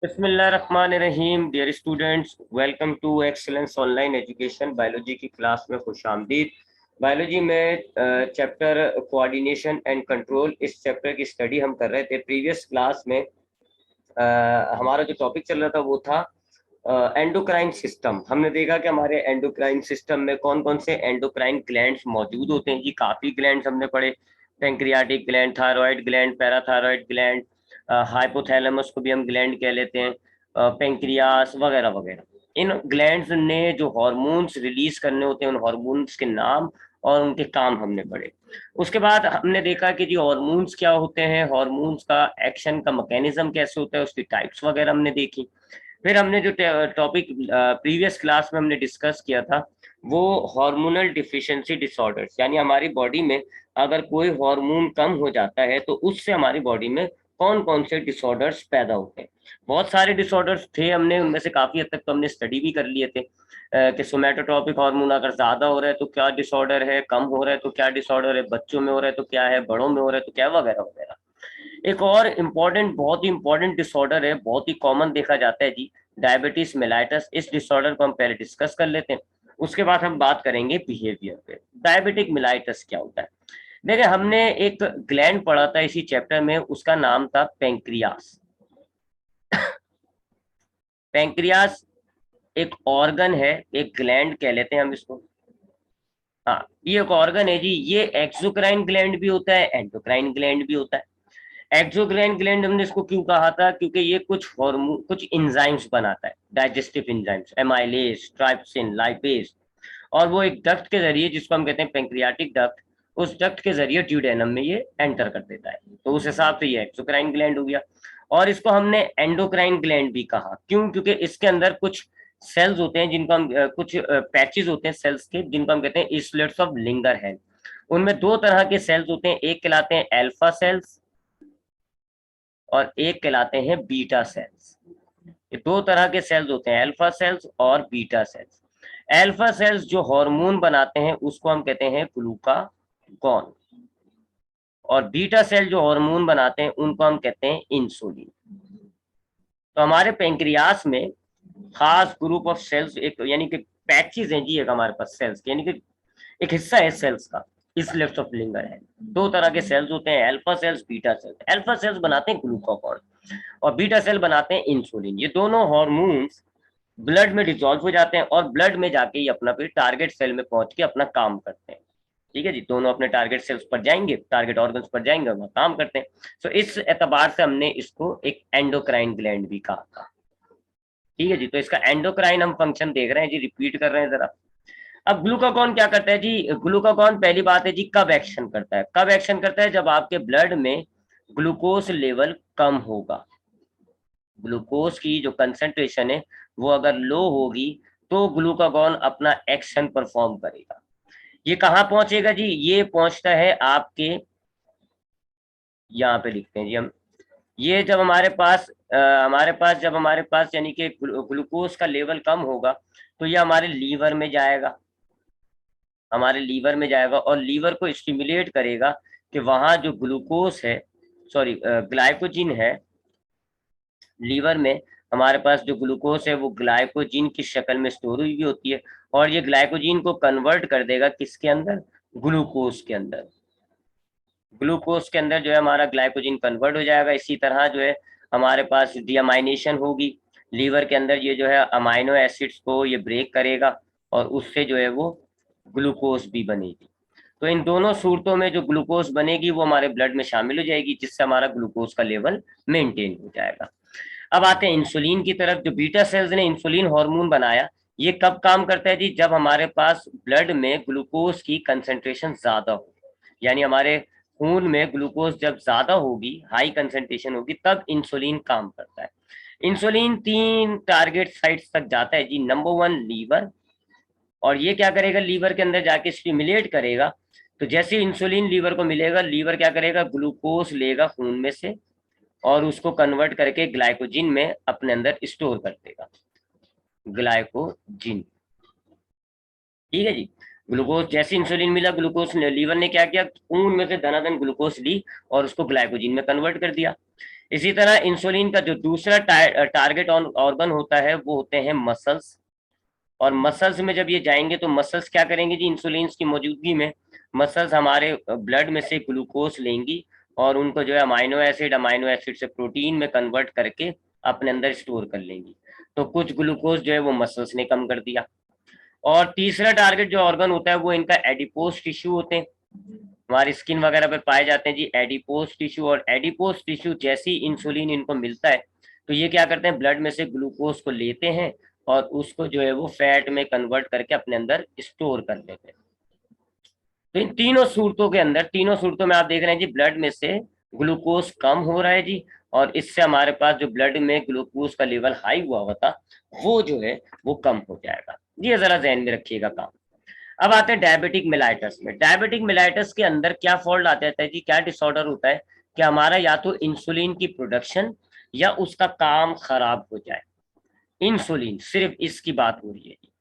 बिस्मिल्लाहिर्रहमानिर्रहीम। Dear students, welcome to excellence online education. Biology की class में खुश आमदीद। बायोलॉजी में चैप्टर कोऑर्डिनेशन एंड कंट्रोल, इस चैप्टर की स्टडी हम कर रहे थे। प्रीवियस क्लास में हमारा जो टॉपिक चल रहा था वो था एंडोक्राइन सिस्टम। हमने देखा कि हमारे एंडोक्राइन सिस्टम में कौन कौन से एंडोक्राइन ग्लैंड्स मौजूद होते हैं जी। काफ़ी ग्लैंड्स हमने पढ़े। Pancreatic gland, thyroid gland, parathyroid gland, hypothalamus को भी हम ग्लैंड कह लेते हैं, पेंक्रियास वगैरह वगैरह। इन ग्लैंड्स ने जो हार्मोन्स रिलीज करने होते हैं, उन हार्मोन्स के नाम और उनके काम हमने पढ़े। उसके बाद हमने देखा कि जी हार्मोन्स क्या होते हैं, हार्मोन्स का एक्शन का मैकेनिज्म कैसे होता है, उसकी टाइप्स वगैरह हमने देखी। फिर हमने जो टॉपिक प्रीवियस क्लास में हमने डिस्कस किया था वो हार्मोनल डिफिशिएंसी डिसऑर्डर्स, यानी हमारी बॉडी में अगर कोई हार्मोन कम हो जाता है तो उससे हमारी बॉडी में कौन कौन से डिसऑर्डर्स पैदा होते हैं। बहुत सारे डिसऑर्डर्स थे, हमने उनमें से काफी हद तक तो हमने स्टडी भी कर लिए थे कि सोमैटोट्रोपिक हार्मोन अगर ज्यादा हो रहा है तो क्या डिसऑर्डर है, कम हो रहा है तो क्या डिसऑर्डर है, बच्चों में हो रहा है तो क्या है, बड़ों में हो रहा है तो क्या, वगैरह वगैरह। एक और इम्पोर्टेंट, बहुत ही इंपॉर्टेंट डिसऑर्डर है, बहुत ही कॉमन देखा जाता है जी, डायबिटीज मेलाइटस। इस डिसऑर्डर को हम पहले डिस्कस कर लेते हैं, उसके बाद हम बात करेंगे बिहेवियर पे। डायबिटिक मेलाइटस क्या होता है? देखिए, हमने एक ग्लैंड पढ़ा था इसी चैप्टर में, उसका नाम था पेंक्रियास। पेंक्रियास एक ऑर्गन है, एक ग्लैंड कह लेते हैं हम इसको। हाँ, ये एक ऑर्गन है जी। ये एक्सोक्राइन ग्लैंड भी होता है, एंडोक्राइन ग्लैंड भी होता है। एक्सोक्राइन ग्लैंड हमने इसको क्यों कहा था? क्योंकि ये कुछ हार्मोन, कुछ एंजाइम्स बनाता है, digestive enzymes, amylase, trypsin, lipase. और वो एक डक्ट के जरिए, जिसको हम कहते हैं पेंक्रियाटिक डक्ट, उस डक्ट के जरिए ड्यूडेनम में ये एंटर कर देता है। तो उस हिसाब से ये एक्सोक्राइन ग्लैंड हो गया। और इसको हमने एंडोक्राइन ग्लैंड भी कहा। क्यों? क्योंकि इसके अंदर कुछ सेल्स होते हैं जिनको हम कुछ पैचेस होते हैं सेल्स के, जिनको हम कहते हैं इसलेट्स ऑफ लिंगर है। उनमें दो तरह के सेल्स होते हैं, एक कहलाते हैं एल्फा सेल्स और एक कहलाते हैं बीटा सेल्स। ये दो तरह के सेल्स होते हैं, अल्फा सेल्स और बीटा सेल्स। अल्फा सेल्स जो हार्मोन बनाते हैं उसको हम कहते हैं ग्लूकागॉन, और बीटा सेल जो हार्मोन बनाते हैं उनको हम कहते हैं इंसुलिन। तो हमारे पेंक्रियास में खास ग्रुप ऑफ सेल्स, एक यानी कि पैचेस हैं जी, एक हमारे पास सेल्स यानी कि एक हिस्सा है सेल्स का, इस लेफ्ट ऑफ लिंगर है। दो तरह के सेल्स होते हैं, alpha cells, beta cells. Alpha cells बनाते हैं ग्लूकागॉन और बीटा सेल बनाते हैं इंसुलिन। ये दोनों हार्मोन्स ब्लड में डिसॉल्व हो जाते हैं और ब्लड में जाके ये अपना फिर टारगेट सेल में पहुंच के अपना काम करते हैं। ठीक है जी, दोनों अपने टारगेट सेल्स पर जाएंगे, टारगेट ऑर्गन्स पर जाएंगे और वहाँ काम करते हैं। तो इस एतबार से हमने इसको एक एंडोक्राइन ग्लैंड भी कहा था। ठीक है जी, तो इसका एंडोक्राइन हम फंक्शन देख रहे हैं जी, रिपीट कर रहे हैं जरा। अब ग्लूकागॉन क्या करता है जी? ग्लूकागॉन पहली बात है जी, कब एक्शन करता है? कब एक्शन करता है? जब आपके ब्लड में ग्लूकोज लेवल कम होगा। ग्लूकोज की जो कंसेंट्रेशन है वो अगर लो होगी तो ग्लूकागॉन अपना एक्शन परफॉर्म करेगा। ये कहाँ पहुंचेगा जी? ये पहुंचता है आपके, यहाँ पे लिखते हैं जी हम, ये जब हमारे पास यानी कि ग्लूकोज का लेवल कम होगा तो ये हमारे लीवर में जाएगा, हमारे लीवर में जाएगा और लीवर को स्टिमुलेट करेगा कि वहां जो ग्लूकोज है, सॉरी ग्लाइकोजिन है, लीवर में हमारे पास जो ग्लूकोज है वो ग्लाइकोजिन की शक्ल में स्टोर हुई होती है और ये ग्लाइकोजिन को कन्वर्ट कर देगा किसके अंदर? ग्लूकोज के अंदर। ग्लूकोज के अंदर जो है हमारा ग्लाइकोजिन कन्वर्ट हो जाएगा। इसी तरह जो है हमारे पास डीअमाइनेशन होगी लीवर के अंदर, ये जो है अमाइनो एसिड्स को ये ब्रेक करेगा और उससे जो है वो ग्लूकोज भी बनेगी। तो इन दोनों सूरतों में जो ग्लूकोज बनेगी वो हमारे ब्लड में शामिल हो जाएगी, जिससे हमारा ग्लूकोज का लेवल मेंटेन हो जाएगा। अब आते हैं इंसुलिन की तरफ। जो बीटा सेल्स ने इंसुलिन हार्मोन बनाया, ये कब काम करता है जी? जब हमारे पास ब्लड में ग्लूकोज की कंसेंट्रेशन ज्यादा हो, यानी हमारे खून में ग्लूकोज जब ज्यादा होगी, हाई कंसेंट्रेशन होगी, तब इंसुलिन काम करता है। इंसुलिन तीन टारगेट साइट्स तक जाता है जी। Number one, liver. और ये क्या करेगा? लीवर के अंदर जाके स्टिमुलेट करेगा। तो जैसे इंसुलिन लीवर को मिलेगा, लीवर क्या करेगा? ग्लूकोज लेगा खून में से और उसको कन्वर्ट करके ग्लाइकोजिन में अपने अंदर स्टोर कर देगा, ग्लाइकोजिन। ठीक है जी। ग्लूकोज जैसे इंसुलिन मिला, ग्लूकोज लीवर ने क्या किया? खून में से धनाधन ग्लूकोज ली और उसको ग्लाइकोजिन में कन्वर्ट कर दिया। इसी तरह इंसुलिन का जो दूसरा टारगेट ऑर्गन होता है वो होते हैं मसल्स। और मसल्स में जब ये जाएंगे तो मसल्स क्या करेंगे जी, इंसुलिन की मौजूदगी में मसल्स हमारे ब्लड में से ग्लूकोज लेंगी और उनको जो है अमाइनो एसिड से प्रोटीन में कन्वर्ट करके अपने अंदर स्टोर कर लेंगी। तो कुछ ग्लूकोज जो है वो मसल्स ने कम कर दिया। और तीसरा टारगेट जो ऑर्गन होता है वो इनका एडिपोज टिश्यू होते हैं, हमारी स्किन वगैरह पे पाए जाते हैं जी एडिपोज टिश्यू। और एडिपोज टिश्यू जैसी इंसुलिन इनको मिलता है तो ये क्या करते हैं, ब्लड में से ग्लूकोज को लेते हैं और उसको जो है वो फैट में कन्वर्ट करके अपने अंदर स्टोर कर लेते हैं। तो इन तीनों सूरतों में आप देख रहे हैं जी, ब्लड में से ग्लूकोज कम हो रहा है जी, और इससे हमारे पास जो ब्लड में ग्लूकोज का लेवल हाई हुआ हुआ था वो जो है वो कम हो जाएगा। ये जरा ध्यान में रखिएगा काम। अब आते हैं डायबिटिक मिलाइटस में। डायबिटिक मिलाइटस के अंदर क्या फॉल्ट आता है जी, क्या डिसऑर्डर होता है कि हमारा या तो इंसुलिन की प्रोडक्शन या उसका काम खराब हो जाए। इंसुलिन, सिर्फ इसकी बात हो रही है जी,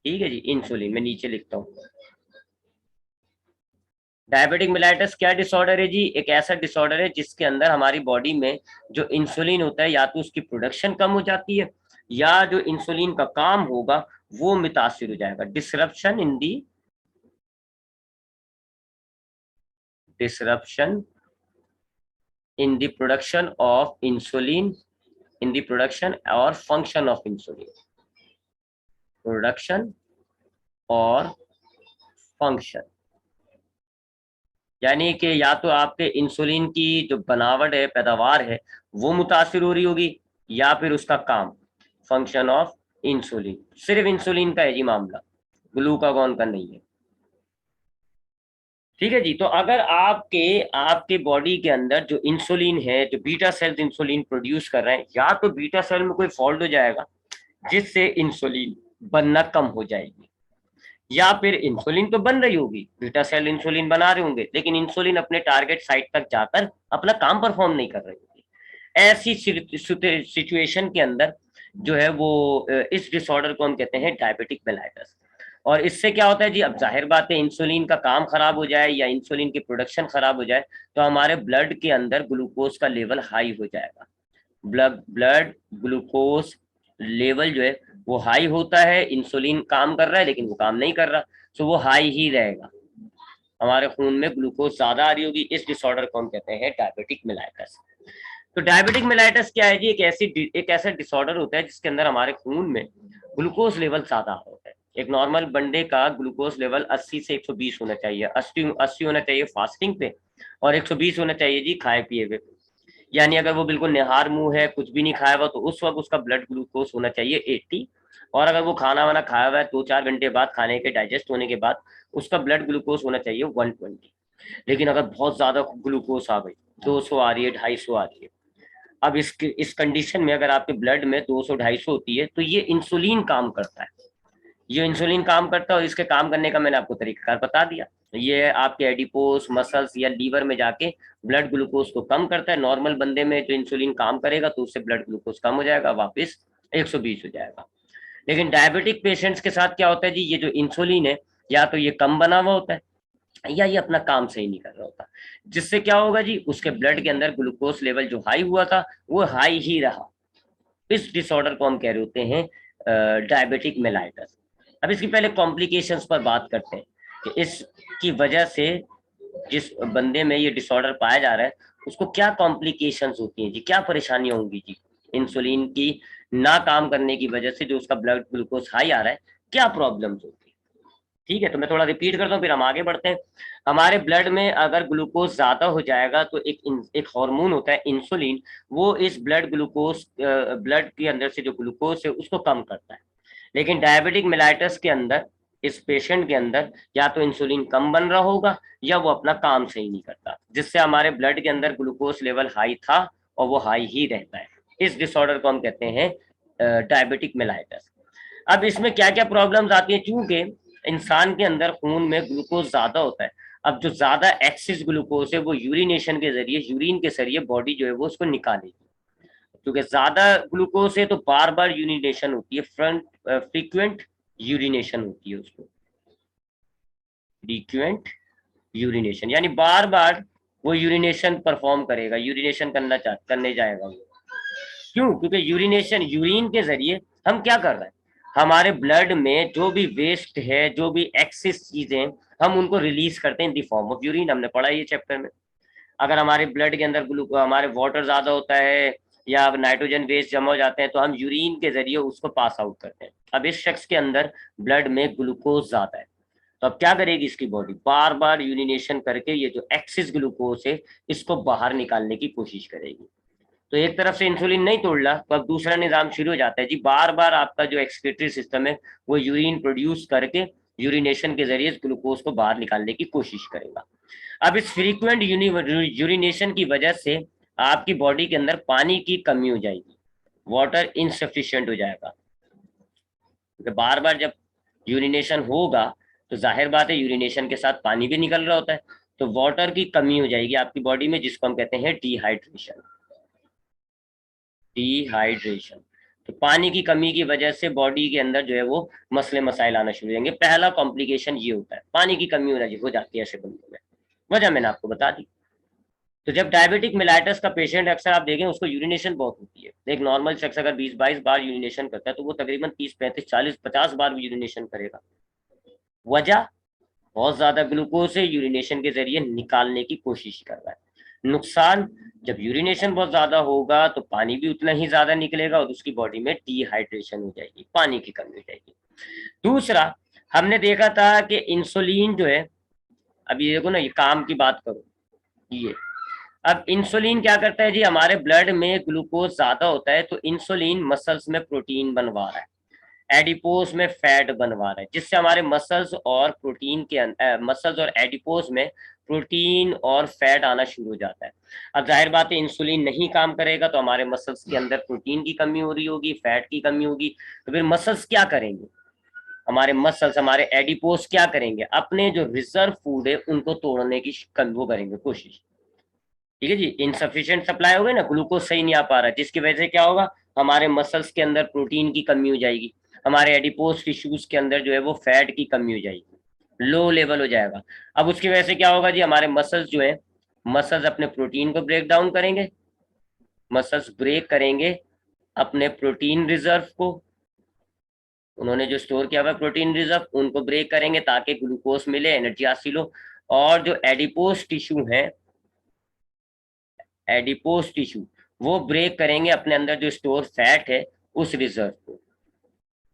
ठीक है जी। इंसुलिन मैं नीचे लिखता हूँ। डायबिटिक मिलाइटस क्या डिसऑर्डर है जी, एक ऐसा डिसऑर्डर है जिसके अंदर हमारी बॉडी में जो इंसुलिन होता है या तो उसकी प्रोडक्शन कम हो जाती है या जो इंसुलिन का काम होगा वो मुतासिर हो जाएगा। Disruption in the production of insulin, in the production और फंक्शन ऑफ इंसुलिन, प्रोडक्शन और फंक्शन। यानी कि या तो आपके इंसुलिन की जो बनावट है, पैदावार है, वो मुतासिर हो रही होगी, या फिर उसका काम, फंक्शन ऑफ इंसुलिन। सिर्फ इंसुलिन का है जी मामला, ग्लूकागॉन का नहीं है। ठीक है जी। तो अगर आपके आपके बॉडी के अंदर जो इंसुलिन है, जो बीटा सेल्स इंसुलिन प्रोड्यूस कर रहे हैं, या तो बीटा सेल में कोई फॉल्ट हो जाएगा जिससे इंसुलिन बनना कम हो जाएगी, या फिर इंसुलिन तो बन रही होगी, बीटा सेल इंसुलिन बना रहे होंगे, लेकिन इंसुलिन अपने टारगेट साइट तक जाकर अपना काम परफॉर्म नहीं कर रही होगी। ऐसी सिचुएशन के अंदर जो है वो इस डिसऑर्डर को हम कहते हैं डायबिटिक मेलाइटस। और इससे क्या होता है जी, अब जाहिर बात है, इंसुलिन का काम खराब हो जाए या इंसुलिन की प्रोडक्शन खराब हो जाए तो हमारे ब्लड के अंदर ग्लूकोज का लेवल हाई हो जाएगा। ब्लड ग्लूकोज लेवल जो है वो हाई होता है, इंसुलिन काम कर रहा है लेकिन वो काम नहीं कर रहा, तो वो हाई ही रहेगा, हमारे खून में ग्लूकोज ज्यादा आ रही होगी। इस डिसऑर्डर को हम कहते हैं डायबिटिक मिलाइटस। तो डायबिटिक मिलाइटस क्या है जी, एक ऐसा डिसऑर्डर होता है जिसके अंदर हमारे खून में ग्लूकोज लेवल ज्यादा होता है। एक नॉर्मल बंदे का ग्लूकोज लेवल 80 से 120 होना चाहिए, 80 होना चाहिए फास्टिंग पे, और 120 होना चाहिए जी खाए पिए पे। यानी अगर वो बिल्कुल निहार मुंह है, कुछ भी नहीं खाया हुआ, तो उस वक्त उसका ब्लड ग्लूकोज होना चाहिए 80। और अगर वो खाना वाना खाया हुआ है 2-4 घंटे बाद, खाने के डाइजेस्ट होने के बाद, उसका ब्लड ग्लूकोज होना चाहिए 120। लेकिन अगर बहुत ज्यादा ग्लूकोज आ गई, 200 आ रही है, 250 आ रही है, अब इस कंडीशन में अगर आपके ब्लड में 200-250 होती है तो ये इंसुलिन काम करता है। ये इंसुलिन काम करता है और इसके काम करने का मैंने आपको तरीकाकार बता दिया। ये आपके एडिपोस मसल्स या लीवर में जाके ब्लड ग्लूकोज को कम करता है। नॉर्मल बंदे में जो इंसुलिन काम करेगा तो उससे ब्लड ग्लूकोज कम हो जाएगा, वापस 120 हो जाएगा। लेकिन डायबिटिक पेशेंट्स के साथ क्या होता है जी, ये जो इंसुलिन है या तो ये कम बना हुआ होता है या ये अपना काम सही नहीं कर रहा होता, जिससे क्या होगा जी, उसके ब्लड के अंदर ग्लूकोज लेवल जो हाई हुआ था वो हाई ही रहा। इस डिसऑर्डर को हम कह रहे होते हैं डायबिटिक मेलाइटस। अब इसकी पहले कॉम्प्लिकेशंस पर बात करते हैं कि इसकी वजह से जिस बंदे में ये डिसऑर्डर पाया जा रहा है उसको क्या कॉम्प्लिकेशंस होती हैं जी, क्या परेशानियां होंगी जी, इंसुलिन की ना काम करने की वजह से जो उसका ब्लड ग्लूकोज हाई आ रहा है, क्या प्रॉब्लम्स होती है। ठीक है, तो मैं थोड़ा रिपीट करता हूँ फिर हम आगे बढ़ते हैं। हमारे ब्लड में अगर ग्लूकोज ज्यादा हो जाएगा तो एक हार्मोन होता है इंसुलिन, वो इस ब्लड के अंदर से जो ग्लूकोज है उसको कम करता है। लेकिन डायबिटिक मेलाइटस के अंदर, इस पेशेंट के अंदर या तो इंसुलिन कम बन रहा होगा या वो अपना काम सही नहीं करता, जिससे हमारे ब्लड के अंदर ग्लूकोज लेवल हाई था और वो हाई ही रहता है। इस डिसऑर्डर को हम कहते हैं डायबिटिक मेलाइटस। अब इसमें क्या क्या प्रॉब्लम्स आती है, चूंकि इंसान के अंदर खून में ग्लूकोज ज्यादा होता है, अब जो ज्यादा एक्सिस ग्लूकोज है वो यूरिनेशन के जरिए, यूरिन के जरिए बॉडी जो है वो उसको निकालेगी। क्योंकि ज्यादा ग्लूकोज है तो बार बार यूरिनेशन होती है, फ्रीक्वेंट यूरिनेशन होती है उसको, फ्रीक्वेंट यूरिनेशन यानी बार बार वो यूरिनेशन परफॉर्म करेगा, यूरिनेशन करने जाएगा वो। क्यों? क्योंकि यूरिनेशन, यूरिन के जरिए हम क्या कर रहे हैं, हमारे ब्लड में जो भी वेस्ट है, जो भी एक्सेस चीजें, हम उनको रिलीज करते हैं in the form of urine. हमने पढ़ा ये चैप्टर में। अगर हमारे ब्लड के अंदर हमारे वाटर ज्यादा होता है या नाइट्रोजन वेस्ट जमा हो जाते हैं, तो हम यूरिन के जरिए उसको पास आउट करते हैं। अब इस शख्स के अंदर ब्लड में ग्लूकोज ज्यादा है, तो अब क्या करेगी इसकी बॉडी, बार बार यूरिनेशन करके ये जो एक्सिस ग्लूकोज है इसको बाहर निकालने की कोशिश करेगी। तो एक तरफ से इंसुलिन नहीं तोड़ रहा, तो अब दूसरा निजाम शुरू हो जाता है जी, बार बार आपका जो एक्सक्रीटरी सिस्टम है वो यूरिन प्रोड्यूस करके यूरिनेशन के जरिए ग्लूकोज को बाहर निकालने की कोशिश करेगा। अब इस फ्रीक्वेंट यूरिनेशन की वजह से आपकी बॉडी के अंदर पानी की कमी हो जाएगी, वाटर इनसफिशियंट हो जाएगा। तो बार बार जब यूरिनेशन होगा तो जाहिर बात है यूरिनेशन के साथ पानी भी निकल रहा होता है, तो वाटर की कमी हो जाएगी आपकी बॉडी में, जिसको हम कहते हैं डिहाइड्रेशन। डिहाइड्रेशन, तो पानी की कमी की वजह से बॉडी के अंदर जो है वो मसले मसाइल आना शुरू हो जाएंगे। पहला कॉम्प्लिकेशन ये होता है, पानी की कमी हो जाती है ऐसे बंदों में। वजह मैंने आपको बता दी। तो जब डायबिटिक मिलाइटस का पेशेंट, अक्सर आप देखें उसको यूरिनेशन बहुत होती है। एक नॉर्मल शख्स अगर 20-22 बार यूरिनेशन करता है, तो वो तकरीबन 30-35-40-50 बार भी यूरिनेशन करेगा। वजह, बहुत ज्यादा ग्लूकोज से यूरिनेशन के जरिए निकालने की कोशिश कर रहा है। नुकसान, जब यूरिनेशन बहुत ज्यादा होगा तो पानी भी उतना ही ज्यादा निकलेगा और उसकी बॉडी में डिहाइड्रेशन हो जाएगी, पानी की कमी हो जाएगी। दूसरा, हमने देखा था कि इंसुलिन जो है, अब ये देखो ना, ये काम की बात करो, ये अब इंसुलिन क्या करता है जी, हमारे ब्लड में ग्लूकोज ज्यादा होता है तो इंसुलिन मसल्स में प्रोटीन बनवा रहा है, एडिपोज में फैट बनवा रहा है, जिससे हमारे मसल्स और प्रोटीन के मसल्स और एडिपोज में प्रोटीन और फैट आना शुरू हो जाता है। अब जाहिर बात है इंसुलिन नहीं काम करेगा तो हमारे मसल्स के अंदर प्रोटीन की कमी हो रही होगी, फैट की कमी होगी, तो फिर मसल्स क्या करेंगे, हमारे मसल्स, हमारे एडिपोज क्या करेंगे, अपने जो रिजर्व फूड है उनको तोड़ने की वो करेंगे कोशिश। ठीक है जी, इनसफिशियंट सप्लाई हो गई ना, ग्लूकोज सही नहीं आ पा रहा, जिसकी वजह से क्या होगा, हमारे मसल्स के अंदर प्रोटीन की कमी हो जाएगी, हमारे एडिपोज टिश्यूज के अंदर जो है वो फैट की कमी हो जाएगी, लो लेवल हो जाएगा। अब उसकी वजह से क्या होगा जी, हमारे मसल्स जो है, मसल्स अपने प्रोटीन को ब्रेक डाउन करेंगे, मसल्स ब्रेक करेंगे अपने प्रोटीन रिजर्व को, उन्होंने जो स्टोर किया हुआ प्रोटीन रिजर्व उनको ब्रेक करेंगे ताकि ग्लूकोज मिले, एनर्जी हासिल हो। और जो एडिपोज टिश्यू है, एडिपोज टिश्यू, वो ब्रेक करेंगे अपने अंदर जो स्टोर फैट है उस रिजर्व को।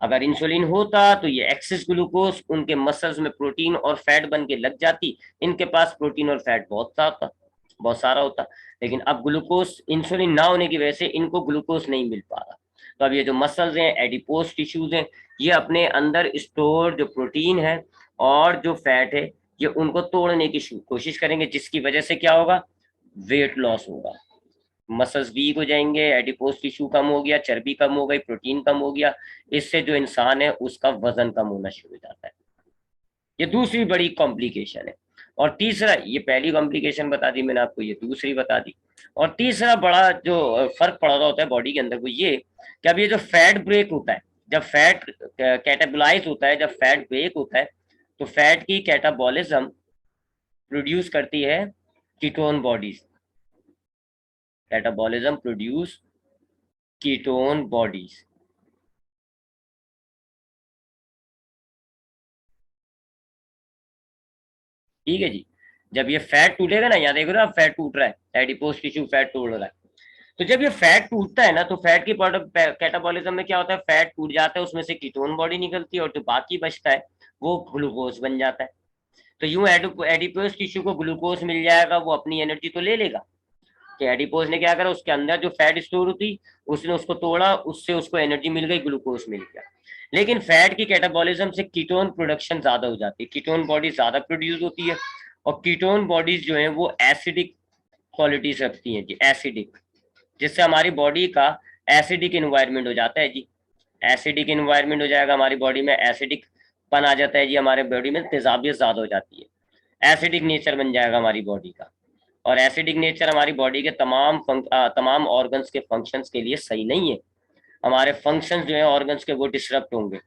अगर इंसुलिन होता तो ये एक्सेस ग्लूकोज उनके मसल्स में प्रोटीन और फैट बन के लग जाती, इनके पास प्रोटीन और फैट बहुत सारा होता। लेकिन अब ग्लूकोज, इंसुलिन ना होने की वजह से इनको ग्लूकोज नहीं मिल पा रहा, तो अब ये जो मसल्स हैं, एडिपोज टिश्यूज हैं, ये अपने अंदर स्टोर जो प्रोटीन है और जो फैट है, ये उनको तोड़ने की कोशिश करेंगे, जिसकी वजह से क्या होगा, वेट लॉस होगा, मसल्स वीक हो जाएंगे, एडिपोज टिश्यू कम हो गया, चर्बी कम हो गई, प्रोटीन कम हो गया, इससे जो इंसान है उसका वजन कम होना शुरू हो जाता है। ये दूसरी बड़ी कॉम्प्लिकेशन है। और तीसरा, ये पहली कॉम्प्लिकेशन बता दी मैंने आपको, ये दूसरी बता दी। और तीसरा बड़ा जो फर्क पड़ रहा होता है बॉडी के अंदर, वो ये कि अब ये जो फैट ब्रेक होता है, जब फैट कैटाबोलाइज होता है, जब फैट ब्रेक होता है, तो फैट की कैटाबॉलिज्म प्रोड्यूस करती है ketone bodies, catabolism produce ketone bodies. ठीक है जी, जब ये फैट टूटेगा ना, यहाँ देख रहे हो आप, फैट टूट रहा है, एडिपोज टिश्यू फैट टूट रहा है, तो जब ये फैट टूटता है ना, तो फैट की कैटाबॉलिज्म में क्या होता है, फैट टूट जाता है, उसमें से कीटोन बॉडी निकलती है और जो बाकी बचता है वो ग्लूकोज बन जाता है। तो यूं एडिपोज टिश्यू को ग्लूकोज मिल जाएगा, वो अपनी एनर्जी तो ले लेगा, कि एडिपोज ने क्या करा, उसके अंदर जो फैट स्टोर होती उसने उसको तोड़ा, उससे उसको एनर्जी मिल गई, ग्लूकोज मिल गया। लेकिन फैट की कैटाबॉलिज्म से कीटोन प्रोडक्शन ज्यादा हो जाती है, कीटोन बॉडी ज्यादा प्रोड्यूस होती है, और कीटोन बॉडीज जो है वो एसिडिक क्वालिटीज रखती हैं जी, एसिडिक, जिससे हमारी बॉडी का एसिडिक इन्वायरमेंट हो जाता है जी, एसिडिक इन्वायरमेंट हो जाएगा हमारी बॉडी में, एसिडिक पन आ जाता है जी, हमारे बॉडी में तेजाबियत ज्यादा हो जाती है, एसिडिक नेचर बन जाएगा हमारी बॉडी का। और एसिडिक नेचर हमारी बॉडी के तमाम ऑर्गन्स के फंक्शंस के लिए सही नहीं है, हमारे फंक्शंस जो है ऑर्गन्स के वो डिसरप्ट होंगे,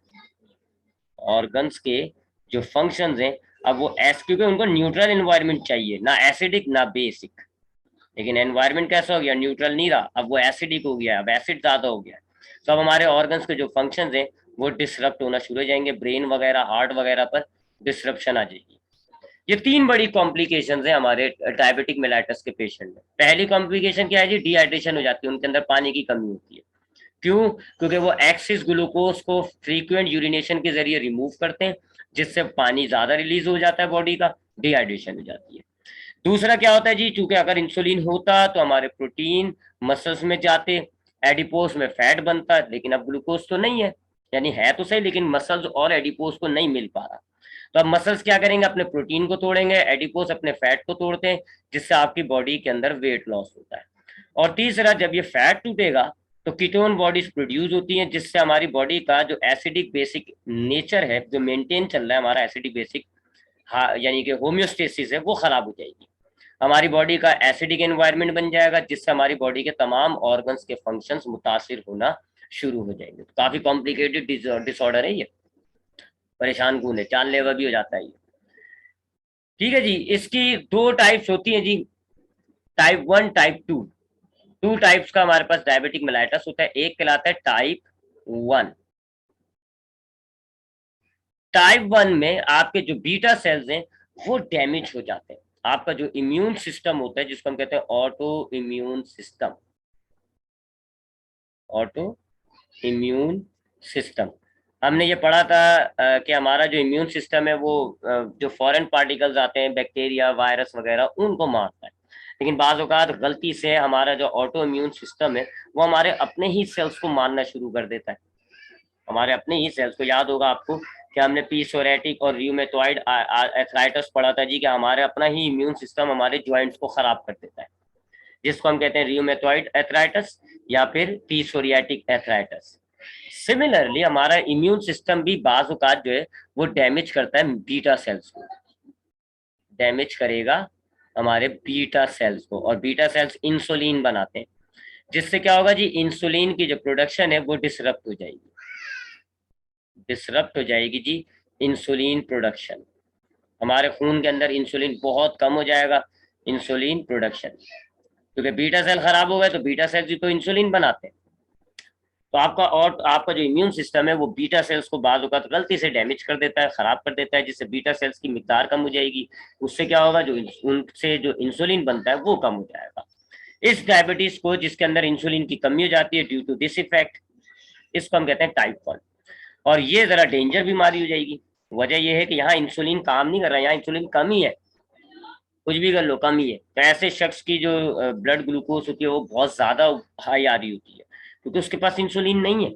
ऑर्गन्स के जो फंक्शंस हैं अब वो क्योंकि उनको न्यूट्रल एनवायरनमेंट चाहिए, ना एसिडिक ना बेसिक। लेकिन एनवायरनमेंट कैसा हो गया, न्यूट्रल नहीं रहा, अब वो एसिडिक हो गया, अब एसिड ज्यादा हो गया। तो अब हमारे ऑर्गन्स के जो फंक्शंस हैं वो डिसरप्ट होना शुरू हो जाएंगे, ब्रेन वगैरह हार्ट वगैरह पर डिसरप्शन आ जाएगी। ये तीन बड़ी कॉम्प्लिकेशंस हैं हमारे डायबिटिक मेलाइटस के पेशेंट में। पहली कॉम्प्लिकेशन क्या है जी, डिहाइड्रेशन हो जाती है, उनके अंदर पानी की कमी होती है। क्यों? क्योंकि वो एक्सिस ग्लूकोज को फ्रीक्वेंट यूरिनेशन के जरिए रिमूव करते हैं, जिससे पानी ज्यादा रिलीज हो जाता है बॉडी का, डिहाइड्रेशन हो जाती है। दूसरा क्या होता है जी, चूंकि अगर इंसुलिन होता तो हमारे प्रोटीन मसल्स में जाते, एडिपोज में फैट बनता, लेकिन अब ग्लूकोज तो नहीं है, यानी है तो सही लेकिन मसल्स और एडिपोज को नहीं मिल पा रहा। तो अब मसल्स क्या करेंगे, अपने प्रोटीन को तोड़ेंगे, एडिपोज अपने फैट को तोड़ते हैं, जिससे आपकी बॉडी के अंदर वेट लॉस होता है। और तीसरा, जब ये फैट टूटेगा तो कीटोन बॉडीज प्रोड्यूस होती हैं, जिससे हमारी बॉडी का जो एसिडिक बेसिक नेचर है, जो मेंटेन चल रहा है हमारा एसिडिक बेसिक, यानी कि होम्योस्टेसिस है, वो खराब हो जाएगी। हमारी बॉडी का एसिडिक एनवायरनमेंट बन जाएगा, जिससे हमारी बॉडी के तमाम ऑर्गन्स के फंक्शंस मुतासिर होना शुरू हो जाएंगे। तो काफी कॉम्प्लिकेटेड डिसऑर्डर है ये, परेशान कौन है, जानलेवा भी हो जाता है ये। ठीक है जी, इसकी दो टाइप्स होती हैं जी, टाइप 1 टाइप 2। टू टाइप्स का हमारे पास डायबिटिक मेलाइटस होता है। एक कहलाता है टाइप 1। टाइप 1 में आपके जो बीटा सेल्स हैं वो डैमेज हो जाते हैं। आपका जो इम्यून सिस्टम होता है, जिसको हम कहते हैं auto immune system, auto immune system, हमने ये पढ़ा था कि हमारा जो इम्यून सिस्टम है वो जो फॉरेन पार्टिकल्स आते हैं, बैक्टीरिया वायरस वगैरह, उनको मारता है। लेकिन बाज़ औक़ात गलती से हमारा जो ऑटो इम्यून सिस्टम है वो हमारे अपने ही सेल्स को मारना शुरू कर देता है। हमारे अपने ही सेल्स को, याद होगा आपको कि हमने पी सोरेटिक और रियूमेटॉइड एथराइटिस पढ़ा था जी, कि हमारे अपना ही इम्यून सिस्टम हमारे ज्वाइंट्स को खराब कर देता है, जिसको हम कहते हैं रियूमेटॉइड एथराइटिस या फिर पी सोरियाटिक एथराइटिस। सिमिलरली हमारा इम्यून सिस्टम भी बाज़ औक़ात जो है वो डैमेज करता है बीटा सेल्स को, डैमेज करेगा हमारे बीटा सेल्स को, और बीटा सेल्स इंसुलिन बनाते हैं, जिससे क्या होगा जी, इंसुलिन की जो प्रोडक्शन है वो डिसरप्ट हो जाएगी, डिसरप्ट हो जाएगी जी इंसुलिन प्रोडक्शन। हमारे खून के अंदर इंसुलिन बहुत कम हो जाएगा, इंसुलिन प्रोडक्शन, क्योंकि बीटा सेल खराब हो गए तो बीटा सेल्स भी तो इंसुलिन बनाते हैं। तो आपका जो इम्यून सिस्टम है वो बीटा सेल्स को बाज़ औक़ात गलती से डैमेज कर देता है, खराब कर देता है, जिससे बीटा सेल्स की मिकदार कम हो जाएगी। उससे क्या होगा, जो उनसे जो इंसुलिन बनता है वो कम हो जाएगा। इस डायबिटीज को, जिसके अंदर इंसुलिन की कमी हो जाती है ड्यू टू दिस इफेक्ट, इसको हम कहते हैं टाइप 1। और ये जरा डेंजर बीमारी हो जाएगी। वजह यह है कि यहाँ इंसुलिन काम नहीं कर रहा है, यहाँ इंसुलिन कम ही है, कुछ भी कर लो कम ही है। तो ऐसे शख्स की जो ब्लड ग्लूकोज होती है वो बहुत ज्यादा हाई आ रही होती है, क्योंकि उसके पास इंसुलिन नहीं है।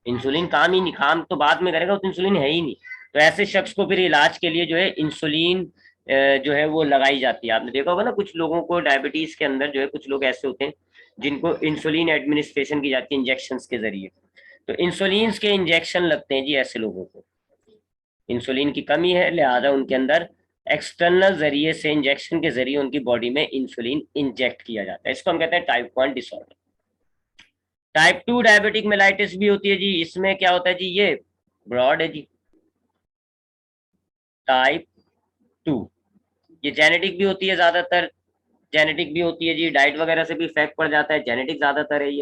इंसुलिन काम ही नहीं, काम तो बाद में करेगा, तो इंसुलिन है ही नहीं। तो ऐसे शख्स को फिर इलाज के लिए जो है इंसुलिन जो है वो लगाई जाती है। आपने देखा होगा ना, कुछ लोगों को डायबिटीज के अंदर जो है, कुछ लोग ऐसे होते हैं जिनको इंसुलिन एडमिनिस्ट्रेशन की जाती है इंजेक्शन के जरिए। तो इंसुलिन के इंजेक्शन लगते हैं जी ऐसे लोगों को, इंसुलिन की कमी है, लिहाजा उनके अंदर एक्सटर्नल जरिए से, इंजेक्शन के जरिए उनकी बॉडी में इंसुलिन इंजेक्ट किया जाता है। इसको हम कहते हैं type 1 disorder. Type 2 diabetic mellitus भी होती है जी। इसमें क्या होता है जी, ये ब्रॉड है जी, टाइप 2। ये जेनेटिक भी होती है, ज्यादातर जेनेटिक भी होती है जी, डाइट वगैरह से भी इफेक्ट पड़ जाता है, जेनेटिक ज्यादातर है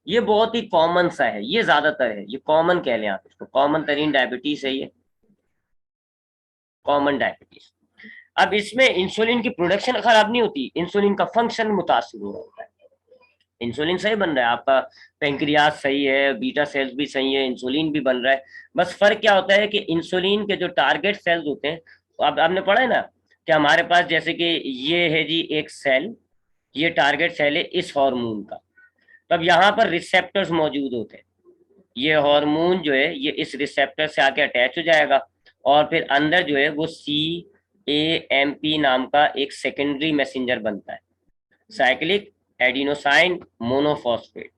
ये बहुत ही कॉमन सा है, ये ज्यादातर है, ये कॉमन कह लें आप इसको, कॉमन तरीन डायबिटीज है ये, कॉमन डायबिटीज। अब इसमें इंसुलिन की प्रोडक्शन खराब नहीं होती, इंसुलिन का फंक्शन मुतासिर हो रहा है। इंसुलिन सही बन रहा है, आपका पेंक्रियाज सही है, बीटा सेल्स भी सही है, इंसुलिन भी बन रहा है। बस फर्क क्या होता है कि इंसुलिन के जो टारगेट सेल्स होते हैं, अब आपने पढ़ा है ना कि हमारे पास जैसे कि ये है जी एक सेल, ये टारगेट सेल है इस हार्मोन का। तब यहाँ पर रिसेप्टर्स मौजूद होते हैं, ये हार्मोन जो है ये इस रिसेप्टर से आके अटैच हो जाएगा, और फिर अंदर जो है वो CAMP नाम का एक सेकेंडरी मैसेंजर बनता है, साइक्लिक एडिनोसाइन मोनोफॉस्फेट।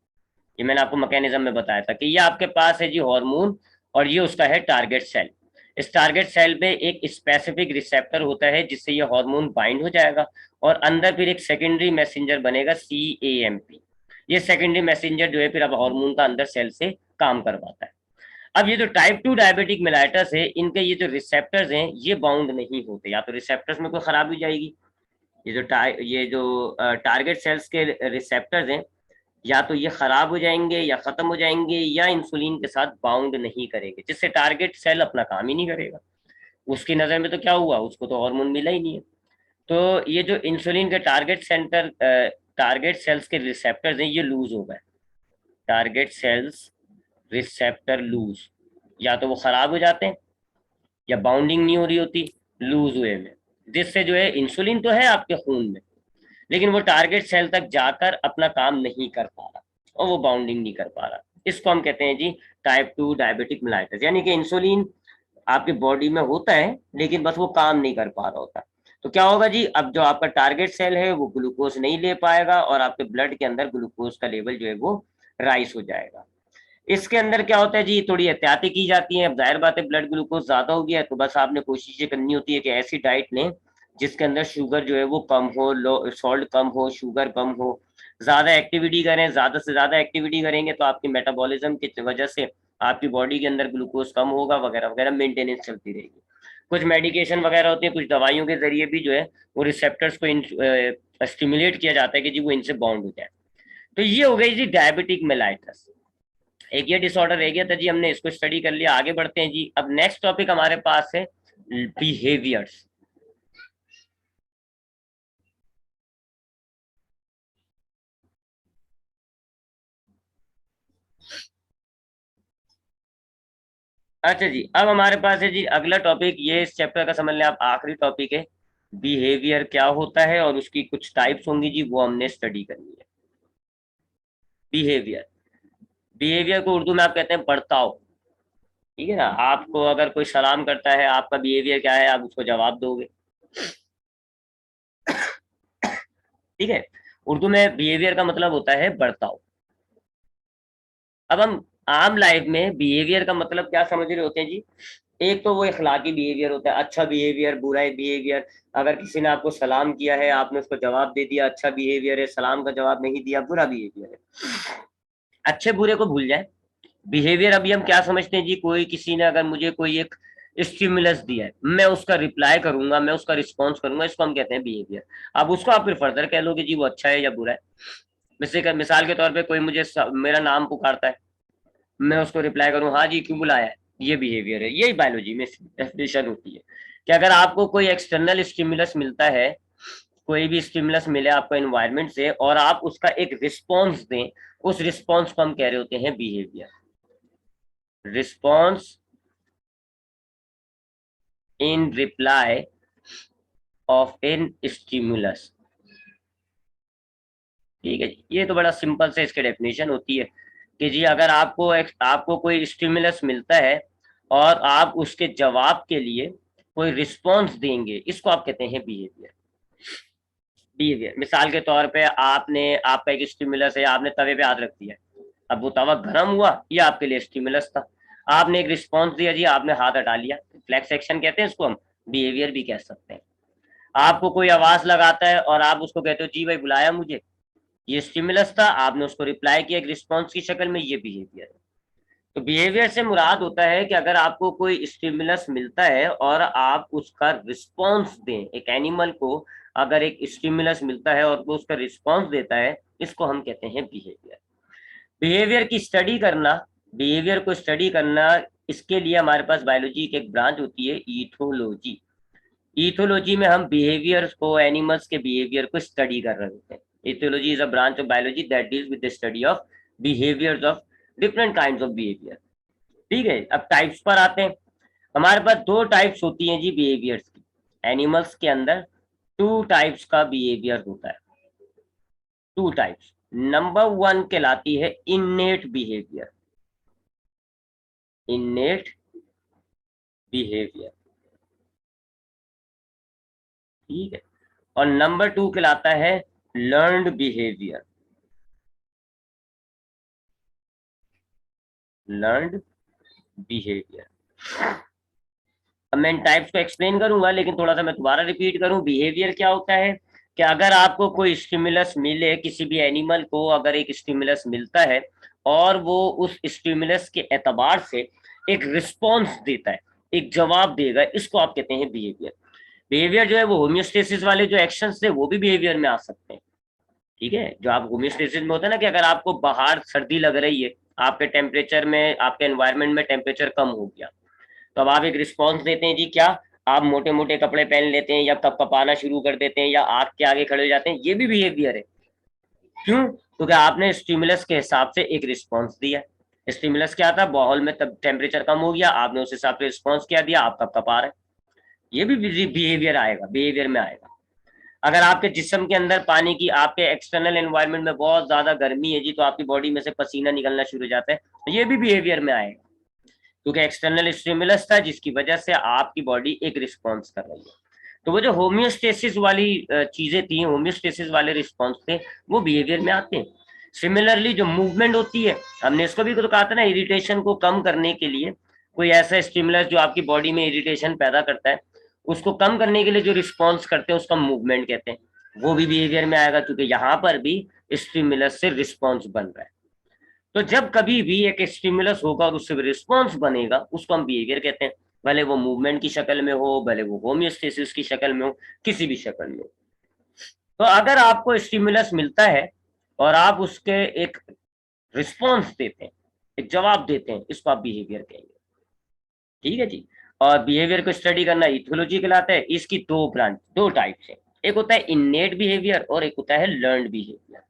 ये मैंने आपको मैकेनिज्म में बताया था कि ये आपके पास है जी हार्मोन, और ये उसका है टारगेट सेल। इस टारगेट सेल पे एक स्पेसिफिक रिसेप्टर होता है जिससे ये हार्मोन बाइंड हो जाएगा, और अंदर फिर एक सेकेंडरी मैसेंजर बनेगा CAMP। ये सेकेंडरी मैसेंजर जो है फिर अब हार्मोन का अंदर सेल से काम करवाता है। अब ये जो टाइप 2 डायबिटिक मेलाइटस है, इनके ये जो रिसेप्टर्स हैं ये बाउंड नहीं होते, या तो रिसेप्टर्स में कोई खराबी हो जाएगी, ये जो टारगेट सेल्स के रिसेप्टर्स हैं या तो ये खराब हो जाएंगे या खत्म हो जाएंगे, या इंसुलिन के साथ बाउंड नहीं करेंगे, जिससे टारगेट सेल अपना काम ही नहीं करेगा। उसकी नज़र में तो क्या हुआ, उसको तो हार्मोन मिला ही नहीं है। तो ये जो इंसुलिन के टारगेट सेल्स के रिसेप्टर्स हैं ये लूज हो गए, टारगेट सेल्स रिसेप्टर लूज, या तो वो खराब हो जाते हैं या बाउंडिंग नहीं हो रही होती लूज हुए में, जिससे जो है इंसुलिन तो है आपके खून में, लेकिन वो टारगेट सेल तक जाकर अपना काम नहीं कर पा रहा और वो बाउंडिंग नहीं कर पा रहा। इसको हम कहते हैं जी टाइप 2 डायबिटिक मेलाइटस, यानी कि इंसुलिन आपकी बॉडी में होता है लेकिन बस वो काम नहीं कर पा रहा होता। तो क्या होगा जी, अब जो आपका टारगेट सेल है वो ग्लूकोज नहीं ले पाएगा और आपके ब्लड के अंदर ग्लूकोज का लेवल जो है वो राइज हो जाएगा। इसके अंदर क्या होता है जी, थोड़ी एहतियातें की जाती हैं। अब जाहिर बात है ब्लड ग्लूकोज ज्यादा हो गया है तो बस आपने कोशिश ये करनी होती है कि ऐसी डाइट लें जिसके अंदर शुगर जो है वो कम हो, लो सॉल्ट कम हो, शुगर कम हो। ज्यादा एक्टिविटी करें, ज्यादा से ज्यादा एक्टिविटी करेंगे तो आपकी मेटाबॉलिज्म की वजह से आपकी बॉडी के अंदर ग्लूकोज कम होगा, वगैरह वगैरह मेंटेनेंस चलती रहेगी। कुछ मेडिकेशन वगैरह होती है, कुछ दवाइयों के जरिए भी जो है वो रिसेप्टर्स को स्टिमुलेट किया जाता है कि जी वो इनसे बाउंड हो जाए। तो ये हो गई जी डायबिटिक मेलाइटस, एक ये डिसऑर्डर रह गया था जी, हमने इसको स्टडी कर लिया। आगे बढ़ते हैं जी। अब नेक्स्ट टॉपिक हमारे पास है बिहेवियर्स। अच्छा जी, अब हमारे पास है जी अगला टॉपिक, ये इस चैप्टर का समझ लें आप आखिरी टॉपिक है। बिहेवियर क्या होता है और उसकी कुछ टाइप्स होंगी जी, वो हमने स्टडी करनी है। बिहेवियर, बिहेवियर को उर्दू में आप कहते हैं बर्ताव। ठीक है ना, आपको अगर कोई सलाम करता है, आपका बिहेवियर क्या है, आप उसको जवाब दोगे। ठीक है, उर्दू में बिहेवियर का मतलब होता है बर्ताव। अब हम आम लाइफ में बिहेवियर का मतलब क्या समझ रहे होते हैं जी, एक तो वो इखलाकी बिहेवियर होता है, अच्छा बिहेवियर, बुरा बिहेवियर। अगर किसी ने आपको सलाम किया है, आपने उसको जवाब दे दिया, अच्छा बिहेवियर है। सलाम का जवाब नहीं दिया, बुरा बिहेवियर है। अच्छे बुरे को भूल जाए। बिहेवियर अभी हम क्या समझते हैं जी, कोई किसी ने अगर मुझे कोई एक स्टिमुलस दिया है, मैं उसका रिप्लाई करूंगा, मैं उसका रिस्पॉन्स करूंगा, इसको हम कहते हैं बिहेवियर। अब उसको आप फिर फर्दर कह लोगे जी वो अच्छा है या बुरा है। मिसाल के तौर पे कोई मुझे मेरा नाम पुकारता है, मैं उसको रिप्लाई करूँ हाँ जी क्यों बुलाया है, ये बिहेवियर है। यही बायोलॉजी में डेफिनेशन होती है कि अगर आपको कोई एक्सटर्नल स्टिमुलस मिलता है, कोई भी स्टिमुलस मिले आपको एनवायरनमेंट से, और आप उसका एक रिस्पॉन्स दें, उस रिस्पॉन्स को हम कह रहे होते हैं behaviour. Response in reply of an stimulus. ठीक है जी, ये तो बड़ा सिंपल से इसकी डेफिनेशन होती है कि जी अगर आपको कोई स्टिमुलस मिलता है और आप उसके जवाब के लिए कोई रिस्पॉन्स देंगे, इसको आप कहते हैं बिहेवियर। बिहेवियर मिसाल के तौर पे आपका एक स्टिमुलस है, आपने तवे पे हाथ रख दिया, अब वो तवा गर्म हुआ, ये आपके लिए स्टिमुलस था। आपने एक रिस्पॉन्स दिया जी, आपने हाथ हटा लिया, फ्लैक्स एक्शन कहते हैं इसको, हम बिहेवियर भी कह सकते हैं। आपको कोई आवाज लगाता है और आप उसको कहते हो जी भाई बुलाया मुझे, ये स्टिमुलस था, आपने उसको रिप्लाई किया एक रिस्पॉन्स की शक्ल में, ये बिहेवियर है। तो बिहेवियर से मुराद होता है कि अगर आपको कोई स्टिमुलस मिलता है और आप उसका रिस्पॉन्स दें, एक एनिमल को अगर एक स्टिमुलस मिलता है और वो उसका रिस्पॉन्स देता है, इसको हम कहते हैं बिहेवियर। बिहेवियर की स्टडी करना, बिहेवियर को स्टडी करना, इसके लिए हमारे पास बायोलॉजी की एक ब्रांच होती है ईथोलॉजी। ईथोलॉजी में हम बिहेवियर को, एनिमल्स के बिहेवियर को स्टडी कर रहे होते हैं। Ethology is a branch of biology that deals with the study of behaviours of different kinds of behaviour. ठीक है, अब टाइप्स पर आते हैं। हमारे पास दो टाइप्स होती हैं जी बिहेवियर्स की। एनिमल्स के अंदर टू टाइप्स का बिहेवियर होता है, टू टाइप्स। नंबर वन कहलाती है इन्नेट बिहेवियर, इन्नेट बिहेवियर। ठीक है, और नंबर टू कहलाता है लर्नड बिहेवियर, लर्नड बिहेवियर। अब मैं इन टाइप्स को एक्सप्लेन करूंगा, लेकिन थोड़ा सा मैं दोबारा रिपीट करूं। बिहेवियर क्या होता है कि अगर आपको कोई स्टिमुलस मिले, किसी भी एनिमल को अगर एक स्टिमुलस मिलता है और वो उस स्टिमुलस के एतबार से एक रिस्पॉन्स देता है, एक जवाब देगा, इसको आप कहते हैं बिहेवियर। बिहेवियर जो है वो होम्योस्टेसिस वाले जो एक्शंस थे वो भी बिहेवियर में आ सकते हैं। ठीक है, जो आप होम्योस्टेसिस में होता है ना कि अगर आपको बाहर सर्दी लग रही है, आपके टेम्परेचर में, आपके एनवायरनमेंट में टेम्परेचर कम हो गया, तो अब आप एक रिस्पॉन्स देते हैं जी, क्या आप मोटे मोटे कपड़े पहन लेते हैं या कपकपाना शुरू कर देते हैं या आग के आगे खड़े हो जाते हैं, ये भी बिहेवियर है। क्यों? क्योंकि आपने स्टिमुलस के हिसाब से एक रिस्पॉन्स दिया। स्टिमुलस क्या था, माहौल में तब टेम्परेचर कम हो गया, आपने उस हिसाब से रिस्पॉन्स क्या दिया, आप कपकपा रहे हैं, ये भी बिहेवियर आएगा, बिहेवियर में आएगा। अगर आपके जिस्म के अंदर पानी की, आपके एक्सटर्नल एनवायरनमेंट में बहुत ज्यादा गर्मी है जी, तो आपकी बॉडी में से पसीना निकलना शुरू हो जाता है, तो ये भी बिहेवियर में आएगा, क्योंकि एक्सटर्नल स्टिमुलस था जिसकी वजह से आपकी बॉडी एक रिस्पॉन्स कर रही है। तो वो जो होम्योस्टेसिस वाली चीजें थी, होम्योस्टेसिस वाले रिस्पॉन्स थे, वो बिहेवियर में आते हैं। सिमिलरली जो मूवमेंट होती है, हमने इसको भी तो कहा था ना, इरिटेशन को कम करने के लिए कोई ऐसा स्टिमुलस जो आपकी बॉडी में इरिटेशन पैदा करता है, उसको कम करने के लिए जो रिस्पॉन्स करते हैं उसका मूवमेंट कहते हैं, वो भी बिहेवियर में आएगा, क्योंकि यहाँ पर भी स्टिमुलस से रिस्पॉन्स बन रहा है। तो जब कभी भी एक स्टिमुलस होगा और उससे रिस्पॉन्स बनेगा, उसको हम बिहेवियर कहते हैं, भले वो मूवमेंट की शक्ल में हो, भले वो होम्योस्टेसिस की शक्ल में हो, किसी भी शक्ल में हो। तो अगर आपको स्टिमुलस मिलता है और आप उसके एक रिस्पॉन्स देते हैं, एक जवाब देते हैं, इसको आप बिहेवियर कहेंगे। ठीक है जी। और बिहेवियर को स्टडी करना इथियोलॉजी कहलाता है। इसकी दो टाइप्स है, एक होता है इननेट बिहेवियर और एक होता है लर्नड बिहेवियर।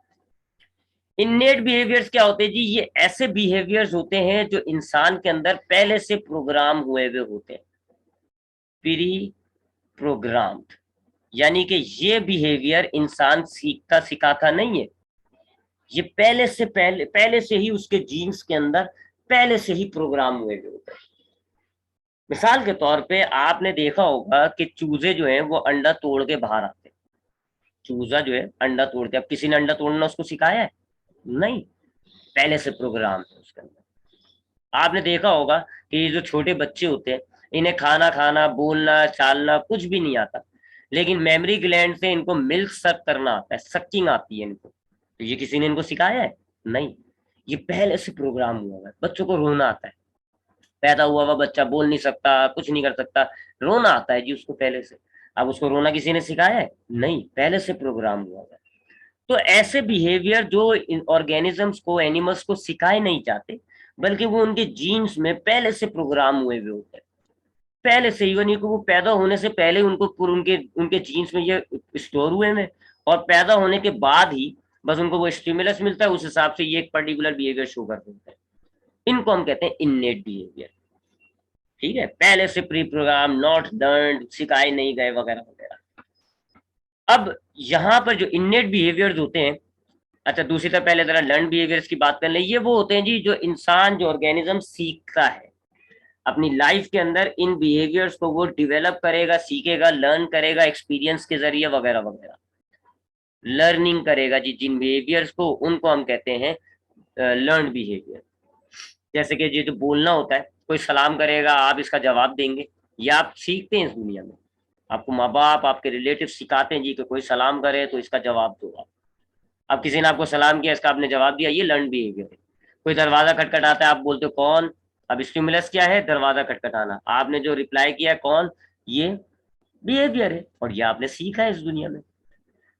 इननेट बिहेवियर्स क्या होते हैं जी, ये ऐसे बिहेवियर्स होते हैं जो इंसान के अंदर पहले से प्रोग्राम हुए हुए होते हैं, प्री प्रोग्राम्ड, यानी कि ये बिहेवियर इंसान सीखता सिखाता नहीं है, ये पहले से ही उसके जीन्स के अंदर पहले से ही प्रोग्राम हुए हुए होते हैं। मिसाल के तौर पे आपने देखा होगा कि चूजे जो हैं वो अंडा तोड़ के बाहर आते हैं। चूजा जो है अंडा तोड़ते, अब किसी ने अंडा तोड़ना उसको सिखाया है? नहीं, पहले से प्रोग्राम है उसके अंदर। आपने देखा होगा कि ये जो छोटे बच्चे होते हैं, इन्हें खाना खाना, बोलना चालना कुछ भी नहीं आता, लेकिन मेमोरी ग्लैंड से इनको मिल्क सक करना आता है, सकिंग आती है इनको। तो ये किसी ने इनको सिखाया है? नहीं, ये पहले से प्रोग्राम हुआ है। बच्चों को रोना आता है, पैदा हुआ हुआ बच्चा बोल नहीं सकता, कुछ नहीं कर सकता, रोना आता है जी उसको पहले से। अब उसको रोना किसी ने सिखाया है? नहीं, पहले से प्रोग्राम हुआ है। तो ऐसे बिहेवियर जो ऑर्गेनिजम्स को, एनिमल्स को सिखाए नहीं जाते, बल्कि वो उनके जीन्स में पहले से प्रोग्राम हुए हुए होते हैं, पहले से, इवन को वो पैदा होने से पहले उनको उनके उनके जीन्स में ये स्टोर हुए हैं, और पैदा होने के बाद ही बस उनको वो स्टिमुलस मिलता है, उस हिसाब से ये एक पर्टिकुलर बिहेवियर शो कर देते हैं। इनको हम कहते हैं इननेट बिहेवियर। ठीक है, पहले से प्री प्रोग्राम, नॉट लर्न, सिखाए नहीं गए वगैरह वगैरह। अब यहाँ पर जो इननेट बिहेवियर्स होते हैं, अच्छा दूसरी तरफ पहले जरा लर्न बिहेवियर्स की बात कर लें। ये वो होते हैं जी जो इंसान, जो ऑर्गेनिज्म सीखता है अपनी लाइफ के अंदर, इन बिहेवियर्स को वो डिवेलप करेगा, सीखेगा, लर्न करेगा एक्सपीरियंस के जरिए वगैरह वगैरह, लर्निंग करेगा जी जिन बिहेवियर्स को, उनको हम कहते हैं लर्न बिहेवियर। जैसे कि ये जो बोलना होता है, कोई सलाम करेगा, आप इसका जवाब देंगे, ये आप सीखते हैं इस दुनिया में। आपको माँ बाप, आपके रिलेटिव सिखाते हैं जी कि कोई सलाम करे तो इसका जवाब दो आप। अब किसी ने आपको सलाम किया, इसका आपने जवाब दिया, ये लर्न बिहेवियर है। कोई दरवाजा खटखटाता है, आप बोलते हो कौन, अब स्टिमुलस क्या है, दरवाजा खटखटाना, आपने जो रिप्लाई किया कौन, ये बिहेवियर है, और ये आपने सीखा है इस दुनिया में।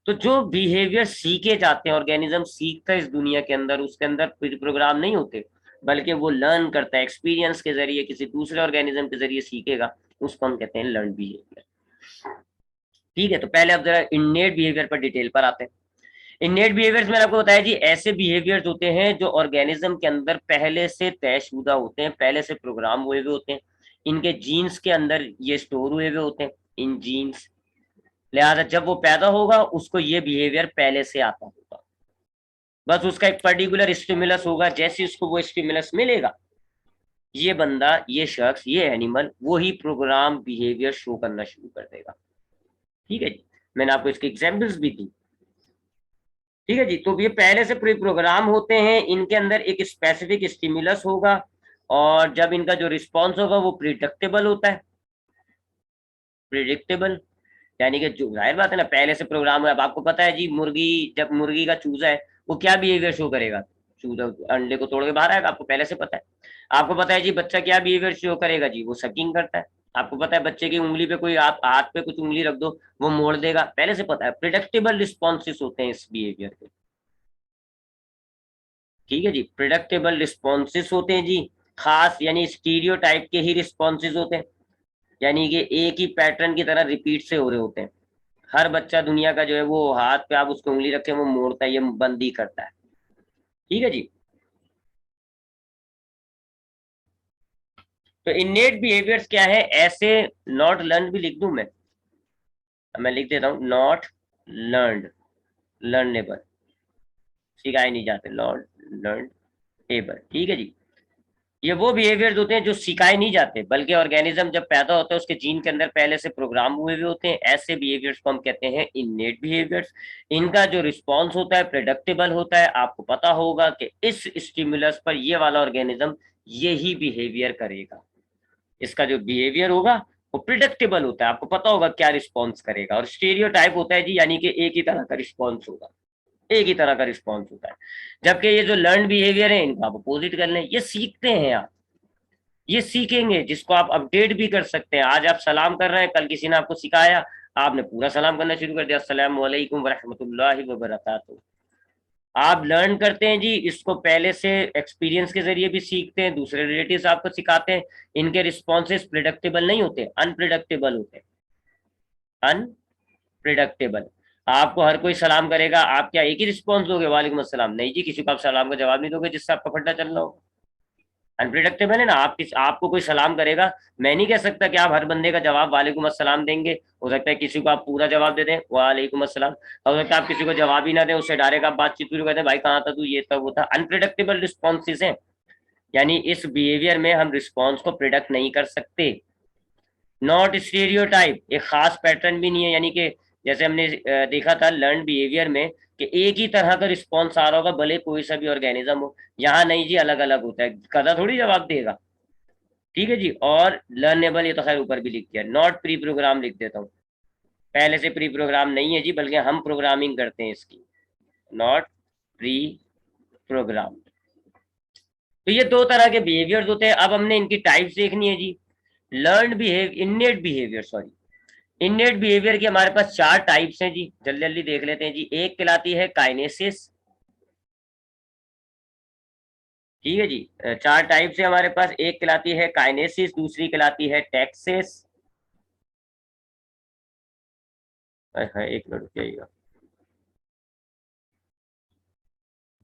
तो जो बिहेवियर सीखे जाते हैं, ऑर्गेनिज्म सीखता है इस दुनिया के अंदर, उसके अंदर कोई प्रोग्राम नहीं होते, बल्कि वो लर्न करता है एक्सपीरियंस के जरिए, किसी दूसरे ऑर्गेनिज्म के जरिए सीखेगा, उसको हम कहते हैं लर्न बिहेवियर। ठीक है, तो पहले अब जरा इननेट बिहेवियर पर डिटेल पर आते हैं। इननेट बिहेवियर्स मैंने आपको बताया जी, ऐसे बिहेवियर्स होते हैं जो ऑर्गेनिज्म के अंदर पहले से तयशुदा होते हैं, पहले से प्रोग्राम हुए हुए होते हैं, इनके जीन्स के अंदर ये स्टोर हुए हुए होते हैं, इन जीन्स। लिहाजा जब वो पैदा होगा उसको ये बिहेवियर पहले से आता होगा, बस उसका एक पर्टिकुलर स्टिमुलस होगा, जैसे उसको वो स्टिमुलस मिलेगा, ये बंदा, ये शख्स, ये एनिमल वही प्रोग्राम बिहेवियर शो करना शुरू कर देगा। ठीक है जी, मैंने आपको इसके एग्जाम्पल्स भी दी। ठीक है जी, तो ये पहले से प्री प्रोग्राम होते हैं, इनके अंदर एक स्पेसिफिक स्टिमुलस होगा, और जब इनका जो रिस्पॉन्स होगा वो प्रिडिक्टेबल होता है। प्रिडिक्टेबल यानी कि जो जाहिर बात है ना, पहले से प्रोग्राम है। अब आपको पता है जी, मुर्गी, जब मुर्गी का चूजा है वो क्या बिहेवियर शो करेगा, चूजा अंडे को तोड़ के बाहर आएगा, आपको पहले से पता है। आपको पता है जी बच्चा क्या बिहेवियर शो करेगा जी, वो सकिंग करता है। आपको पता है बच्चे की उंगली पे कोई, आप हाथ पे कुछ उंगली रख दो वो मोड़ देगा, पहले से पता है। प्रिडिक्टेबल रिस्पॉन्सेस होते हैं इस बिहेवियर के। ठीक है जी, प्रिडिक्टेबल रिस्पॉन्सेस होते हैं जी। खास यानी स्टीरियोटाइप के ही रिस्पॉन्सेस होते हैं, यानी कि एक ही पैटर्न की तरह रिपीट से हो रहे होते हैं। हर बच्चा दुनिया का जो है वो हाथ पे आप उसको उंगली रखे वो मोड़ता है, ये बंद ही करता है। ठीक है जी। तो इननेट बिहेवियर्स क्या है, ऐसे नॉट लर्न भी लिख दूं मैं लिख देता हूं, नॉट लर्नड, लर्नेबल, सिखाए नहीं जाते, नॉट लर्न एबल। ठीक है जी। ये वो बिहेवियर्स होते हैं जो सिखाए नहीं जाते, बल्कि ऑर्गेनिज्म जब पैदा होता है उसके जीन के अंदर पहले से प्रोग्राम हुए हुए होते हैं। ऐसे बिहेवियर्स को हम कहते हैं इननेट बिहेवियर्स। इनका जो रिस्पॉन्स होता है प्रेडिक्टेबल होता है। आपको पता होगा कि इस स्टिमुलस पर ये वाला ऑर्गेनिज्म यही बिहेवियर करेगा, इसका जो बिहेवियर होगा वो प्रिडिक्टेबल होता है, आपको पता होगा क्या रिस्पॉन्स करेगा। और स्टीरियोटाइप होता है जी, यानी कि एक ही तरह का रिस्पॉन्स होगा, एक ही तरह का रिस्पॉन्स होता है। जबकि ये जो लर्न बिहेवियर है इनका आप अपोजिट कर लें, ये सीखते हैं आप, ये सीखेंगे जिसको आप अपडेट भी कर सकते हैं। आज आप सलाम कर रहे हैं, कल किसी ने आपको सिखाया, आपने पूरा सलाम करना शुरू कर दिया, अस्सलाम वालेकुम व रहमतुल्लाहि व बरकातहू। आप लर्न करते हैं जी, इसको पहले से एक्सपीरियंस के जरिए भी सीखते हैं, दूसरे रिलेटिव्स आपको सिखाते हैं। इनके रिस्पॉन्सेस प्रिडिक्टेबल नहीं होते, अनप्रिडिक्टेबल होते हैं, अनप्रिडिक्टेबल। आपको हर कोई सलाम करेगा, आप क्या एक ही रिस्पॉन्स दोगे, वालेकुम अस्सलाम? नहीं जी, किसी को आप सलाम का जवाब नहीं दोगे जिससे आपका फड्डा चल रहा हो। अनप्रिडिक्टेबल है ना। आपको कोई सलाम करेगा, मैं नहीं कह सकता कि आप हर बंदे का जवाब वालेकुम अस्सलाम देंगे। हो सकता है किसी को आप पूरा जवाब दे दें वालेकुम अस्सलाम, हो सकता है आप किसी को जवाब ही ना दें, उससे डायरेक्ट आप बातचीत शुरू कर दें, भाई कहाँ था तू, ये था वो था। अनप्रिडिक्टेबल रिस्पॉन्सेज हैं, यानी इस बिहेवियर में हम रिस्पॉन्स को प्रिडिक्ट नहीं कर सकते। नॉट स्टीरियोटाइप, एक खास पैटर्न भी नहीं है, यानी कि जैसे हमने देखा था लर्न बिहेवियर में कि एक ही तरह का रिस्पॉन्स आ रहा होगा भले कोई सा भी ऑर्गेनिज्म हो। यहाँ नहीं जी, अलग अलग होता है, गधा थोड़ी जवाब देगा। ठीक है जी। और लर्नेबल, ये तो खैर ऊपर भी लिख दिया। नॉट प्री प्रोग्राम लिख देता हूँ, पहले से प्री प्रोग्राम नहीं है जी, बल्कि हम प्रोग्रामिंग करते हैं इसकी। Not pre program. तो ये दो तरह के बिहेवियर्स होते हैं। अब हमने इनकी टाइप्स देखनी है जी। Learn behave innate behaviour, sorry, innate behaviour की हमारे पास चार टाइप्स हैं जी, जल्दी जल्दी देख लेते हैं जी। एक कहलाती है काइनेसिस। ठीक है जी। चार टाइप्स है हमारे पास। एक कहलाती है काइनेसिस, दूसरी कहलाती है टैक्सेस। एक मिनट रुकिएगा,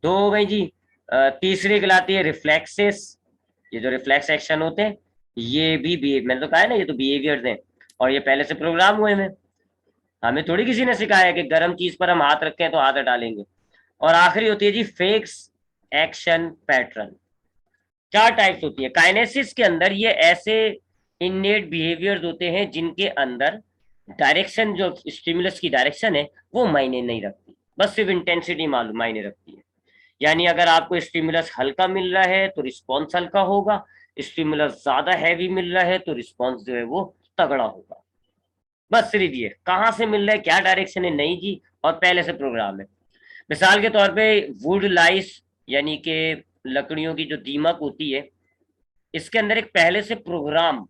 दो हो गई जी। तीसरी कहलाती है रिफ्लेक्सेस। ये जो रिफ्लेक्स एक्शन होते हैं ये भी बिहेव, मैंने तो कहा है ना, ये तो बिहेवियर्स हैं और ये पहले से प्रोग्राम हुए हैं। हमें थोड़ी किसी ने सिखाया है कि गर्म चीज पर हम हाथ रखें तो हाथ हटा लेंगे। और आखिरी होती है जी फेक्स एक्शन पैटर्न। चार टाइप्स होती है। काइनेसिस के अंदर ये ऐसे इननेट बिहेवियर्स होते हैं जिनके अंदर डायरेक्शन, जो स्टिमुलस की डायरेक्शन है वो मायने नहीं रखती, बस सिर्फ इंटेंसिटी मालूम मायने रखती है। यानी अगर आपको स्टिमुलस हल्का मिल रहा है तो रिस्पॉन्स हल्का होगा, स्टिमुलस ज्यादा हैवी मिल रहा है तो रिस्पॉन्स जो है वो तगड़ा होगा। बस सिर्फ ये, कहाँ से मिल रहा है, क्या डायरेक्शन है, नहीं जी, और पहले से प्रोग्राम है। मिसाल के तौर पे वुड लाइस, यानी कि लकड़ियों की जो दीमक होती है, इसके अंदर एक पहले से प्रोग्राम,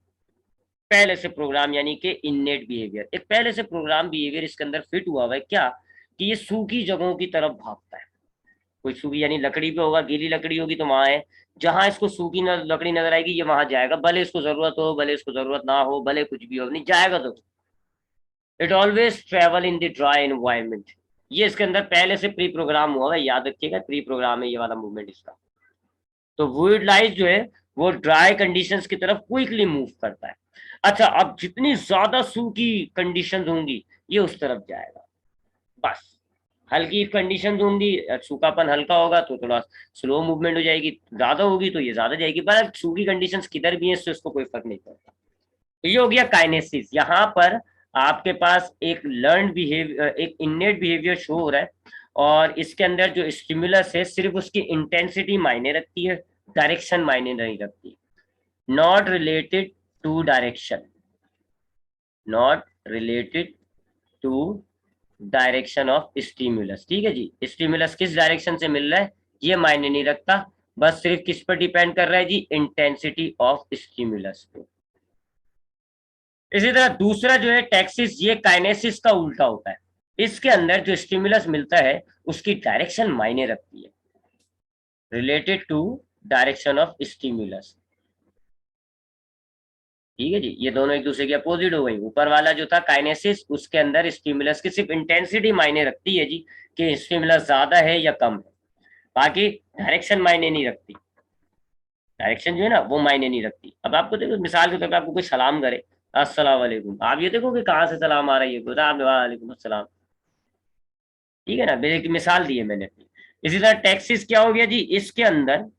पहले से प्रोग्राम यानी कि इननेट बिहेवियर, एक पहले से प्रोग्राम बिहेवियर इसके अंदर फिट हुआ हुआ है। क्या कि ये सूखी जगहों की तरफ भागता है। कोई सूखी यानी लकड़ी पे होगा, गीली लकड़ी होगी तो वहां है, जहां इसको सूखी लकड़ी नजर आएगी ये वहां जाएगा, भले इसको जरूरत हो भले इसको जरूरत ना हो, भले कुछ भी हो, नहीं जाएगा तो। It always travel in the dry environment. ये इसके अंदर पहले से प्री प्रोग्राम हुआ है, याद रखिएगा, प्री प्रोग्राम है ये वाला मूवमेंट इसका। तो वुड लाइस जो है वो ड्राई कंडीशंस की तरफ क्विकली मूव करता है। अच्छा, अब जितनी ज्यादा सूखी कंडीशंस होंगी ये उस तरफ जाएगा। बस, हल्की कंडीशन होंगी, सूखापन हल्का होगा तो थोड़ा स्लो मूवमेंट हो जाएगी, ज्यादा होगी तो ये ज्यादा जाएगी। पर सूखी कंडीशंस किधर भी है इससे उसको कोई फर्क नहीं पड़ता। तो ये हो गया काइनेसिस। यहाँ पर आपके पास एक लर्न बिहेवियर, एक इननेट बिहेवियर शो हो रहा है, और इसके अंदर जो स्टिमुलस है सिर्फ उसकी इंटेंसिटी मायने रखती है, डायरेक्शन मायने नहीं रखती। Not related to direction, not related to direction of stimulus. ठीक है जी, स्टिमुलस किस डायरेक्शन से मिल रहा है ये मायने नहीं रखता, बस सिर्फ किस पर डिपेंड कर रहा है जी, इंटेंसिटी ऑफ स्टिमुलस पे। इसी तरह दूसरा जो है टैक्सिस, ये काइनेसिस का उल्टा होता है। इसके अंदर जो स्टिमुलस मिलता है उसकी डायरेक्शन मायने रखती है, related to direction of stimulus. ठीक है जी, ये दोनों एक दूसरे के अपोजिट हो गई। ऊपर वाला जो था काइनेसिस, उसके अंदर स्टिमुलस की सिर्फ इंटेंसिटी मायने रखती है जी, कि स्टिमुलस ज्यादा है या कम है, बाकी डायरेक्शन मायने नहीं रखती। डायरेक्शन जो है ना वो मायने नहीं रखती। अब आपको देखो मिसाल के तौर पर आपको कोई सलाम करे, अस्सलाम वालेकुम, आप ये देखो कि कहाँ से सलाम आ रही है, बोला आपने वालेकुम अस्सलाम। ठीक है ना, एक मिसाल दी है मैंने। इसी तरह टैक्सिस क्या हो गया जी, इसके अंदर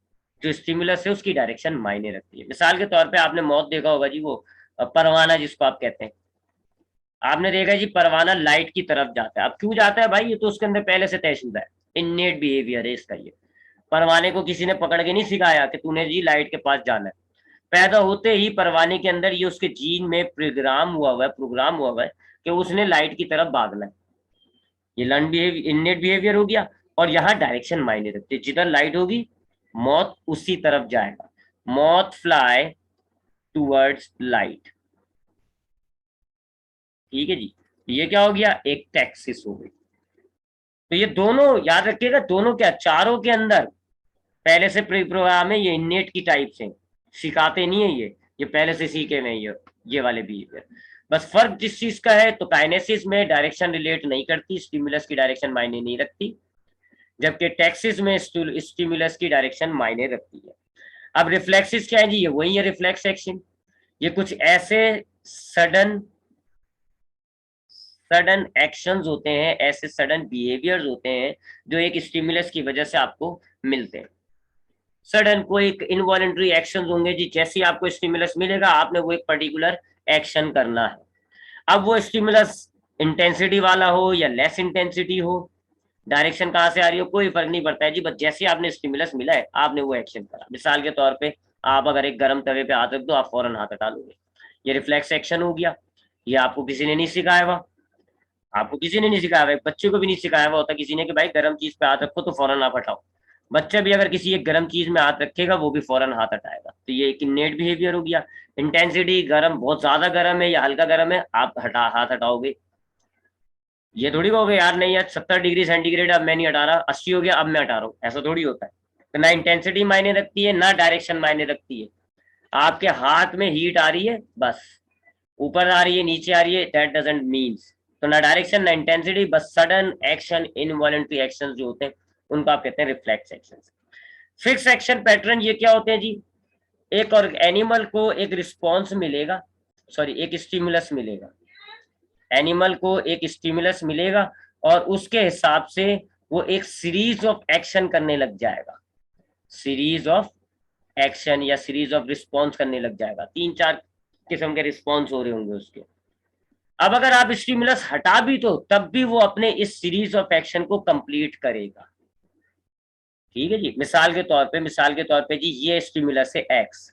जो स्टिमुलस है उसकी डायरेक्शन मायने रखती है। मिसाल के तौर पे आपने मौत देखा होगा जी, वो परवाना जिसको आप कहते हैं, आपने देखा जी परवाना लाइट की तरफ जाता है। अब क्यों जाता है भाई, ये तो उसके अंदर पहले से तयशुदा है, इननेट बिहेवियर है इसका। ये परवाने को किसी ने पकड़ के नहीं सिखाया कि तूने जी लाइट के पास जाना है। पैदा होते ही परवाने के अंदर ये उसके जीन में प्रोग्राम हुआ हुआ है कि उसने लाइट की तरफ भागना है। ये लर्न बिहेवियर, इननेट बिहेवियर हो गया। और यहाँ डायरेक्शन मायने रखते, जिधर लाइट होगी मौत उसी तरफ जाएगा, मौत फ्लाई टूवर्ड्स लाइट। ठीक है जी, ये क्या हो गया, एक टैक्सिस हो गई। तो ये दोनों याद रखिएगा, दोनों क्या, चारों के अंदर पहले से प्री प्रोग्राम है, ये इननेट की टाइप से सिखाते नहीं है, ये पहले से सीखे हुए ये वाले बिहेवियर। बस फर्क जिस चीज का है, तो काइनेसिस में डायरेक्शन रिलेट नहीं करती, स्टिमुलस की डायरेक्शन मायने नहीं रखती, जबकि टैक्सिस में स्टिमुलस की डायरेक्शन मायने रखती है। अब रिफ्लेक्सिस क्या है जी, ये वही है रिफ्लेक्स एक्शन। ये कुछ ऐसे सडन सडन एक्शंस होते हैं, ऐसे सडन बिहेवियर्स होते हैं जो एक स्टिमुलस की वजह से आपको मिलते हैं। सडन कोई इनवॉलेंट्री एक्शंस होंगे जी, जैसे ही आपको स्टिमुलस मिलेगा आपने वो एक पर्टिकुलर एक्शन करना है। अब वो स्टिमुलस इंटेंसिटी वाला हो या लेस इंटेंसिटी हो, डायरेक्शन कहाँ से आ रही हो कोई फर्क नहीं पड़ता है जी, बस जैसे आपने स्टिमुलस मिला है आपने वो एक्शन करा। मिसाल के तौर पे आप अगर एक गर्म तवे पे हाथ रख दो, आप फौरन हाथ हटा लोगे, ये रिफ्लेक्स एक्शन हो गया। ये आपको किसी ने नहीं सिखाया हुआ, आपको किसी ने नहीं सिखाया हुआ, बच्चे को भी नहीं सिखाया हुआ होता किसी ने कि भाई गर्म चीज पे हाथ रखो तो फौरन आप हटाओ। बच्चा भी अगर किसी एक गर्म चीज में हाथ रखेगा वो भी फौरन हाथ हटाएगा। तो ये एक इन्नेट बिहेवियर हो गया। इंटेंसिटी, गर्म बहुत ज्यादा गर्म है या हल्का गर्म है, आप हाथ हटाओगे। ये थोड़ी कहोगे यार नहीं यार 70 डिग्री सेंटीग्रेड अब मैं नहीं हटा रहा, 80 हो गया अब मैं हटा रहा हूँ, ऐसा थोड़ी होता है। तो ना इंटेंसिटी मायने रखती है ना डायरेक्शन मायने रखती है। आपके हाथ में हीट आ रही है बस, ऊपर आ रही है नीचे आ रही है, दैट डजंट मीन्स। तो ना डायरेक्शन ना इंटेंसिटी, बस सडन एक्शन, इनवॉलेंट्री एक्शन जो होते हैं उनको आप कहते हैं reflex action. Fix action pattern ये क्या होते हैं जी, एक और एनिमल को एक रिस्पॉन्स मिलेगा, सॉरी एक स्टिमुलस मिलेगा, एनिमल को एक स्टिमुलस मिलेगा और उसके हिसाब से वो एक सीरीज ऑफ एक्शन करने लग जाएगा, सीरीज ऑफ एक्शन या सीरीज ऑफ रिस्पॉन्स करने लग जाएगा, 3-4 किस्म के रिस्पॉन्स हो रहे होंगे उसके। अब अगर आप स्टिमुलस हटा भी तो तब भी वो अपने इस सीरीज ऑफ एक्शन को कंप्लीट करेगा। ठीक है जी, मिसाल के तौर पे जी ये स्टिमुलस है एक्स,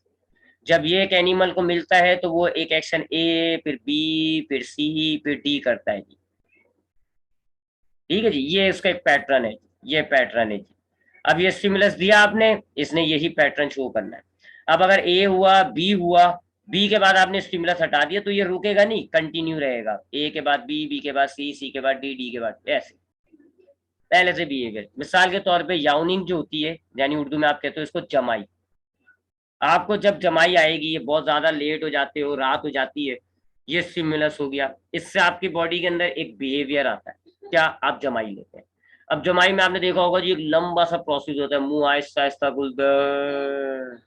जब ये एक एनिमल को मिलता है तो वो एक एक्शन ए फिर बी फिर सी फिर डी करता है जी। ठीक है जी, ये उसका एक पैटर्न है, ये पैटर्न है जी। अब ये स्टिमुलस दिया आपने, इसने यही पैटर्न शो करना है। अब अगर ए हुआ बी हुआ, बी के बाद आपने स्टिमुलस हटा दिया तो ये रुकेगा नहीं, कंटिन्यू रहेगा, ए के बाद बी, बी के बाद सी, सी के बाद डी, डी के बाद ऐसे पहले से बिहेवियर। मिसाल के तौर पे याउनिंग जो होती है, यानी उर्दू में आप कहते हो इसको जमाई, आपको जब जमाई आएगी, ये बहुत ज्यादा लेट हो जाते हो, रात हो जाती है, ये स्टिमुलस हो गया, इससे आपकी बॉडी के अंदर एक बिहेवियर आता है, क्या आप जमाई लेते हैं। अब जमाई में आपने देखा होगा जी एक लंबा सा प्रोसेस होता है, मुंह आहिस्ता आहिस्ता खुलता है,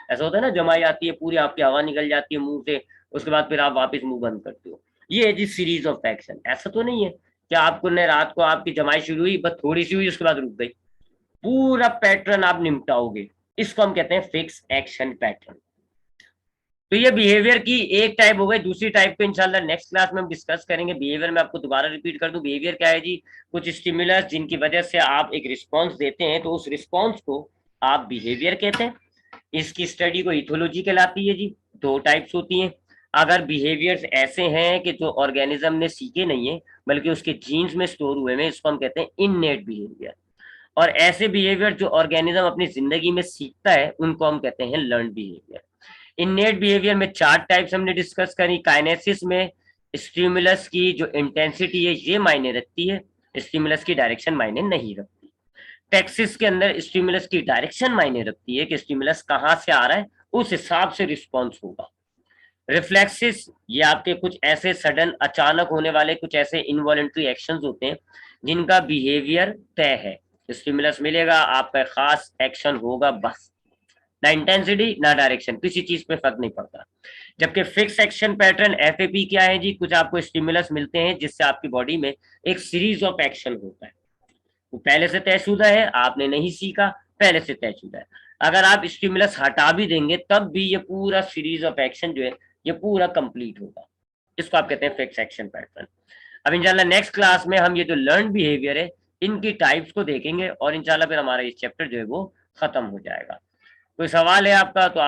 ऐसा होता है ना, जमाई आती है पूरी आपकी हवा निकल जाती है मुंह से, उसके बाद फिर आप वापस मुंह बंद करते हो। ये है जी सीरीज ऑफ एक्शन। ऐसा तो नहीं है कि आपको ने रात को आपकी जमाई शुरू हुई बस थोड़ी सी हुई उसके बाद रुक गई, पूरा पैटर्न आप निपटाओगे, इसको हम कहते हैं फिक्स एक्शन पैटर्न। तो ये बिहेवियर की एक टाइप हो गई। दूसरी टाइप को इंशाल्लाह नेक्स्ट क्लास में हम डिस्कस करेंगे। बिहेवियर में आपको दोबारा रिपीट कर दूं, बिहेवियर क्या है जी, कुछ स्टिमुलस जिनकी वजह से आप एक रिस्पॉन्स देते हैं तो उस रिस्पॉन्स को आप बिहेवियर कहते हैं। इसकी स्टडी को इथोलॉजी कहलाती है जी। 2 टाइप्स होती हैं। अगर बिहेवियर्स ऐसे हैं कि जो ऑर्गेनिज्म ने सीखे नहीं है बल्कि उसके जीन्स में स्टोर हुए हैं, इसको हम कहते हैं इननेट बिहेवियर। और ऐसे बिहेवियर जो ऑर्गेनिज्म अपनी जिंदगी में सीखता है उनको हम कहते हैं लर्न बिहेवियर। इननेट बिहेवियर में 4 टाइप्स हमने डिस्कस करी। काइनेसिस में स्टिमुलस की जो इंटेंसिटी है ये मायने रखती है, स्टिमुलस की डायरेक्शन मायने नहीं रखती। टैक्सिस के अंदर स्टिमुलस की डायरेक्शन मायने रखती है कि स्टिमुलस कहां से आ रहा है, उस हिसाब से रिस्पॉन्स होगा। रिफ्लेक्सिस ये आपके कुछ ऐसे सडन अचानक होने वाले कुछ ऐसे इनवॉलेंट्री एक्शंस होते हैं जिनका बिहेवियर तय है, स्टिमुलस मिलेगा आपका खास एक्शन होगा बस, ना इंटेंसिटी ना डायरेक्शन, किसी चीज पे फर्क नहीं पड़ता। जबकि फिक्स एक्शन पैटर्न एफएपी क्या है जी, कुछ आपको स्टिमुलस मिलते हैं जिससे आपकी बॉडी में एक सीरीज ऑफ एक्शन होता है, वो पहले से तयशुदा है, आपने नहीं सीखा, पहले से तयशुदा है। अगर आप स्टिमुलस हटा भी देंगे तब भी ये पूरा सीरीज ऑफ एक्शन जो है ये पूरा कंप्लीट होगा, इसको आप कहते हैं फिक्स एक्शन पैटर्न। अब इंशाल्लाह नेक्स्ट क्लास में हम ये जो लर्न बिहेवियर है इनकी टाइप्स को देखेंगे और इंशाल्लाह फिर हमारा ये चैप्टर जो है वो खत्म हो जाएगा। कोई सवाल है आपका तो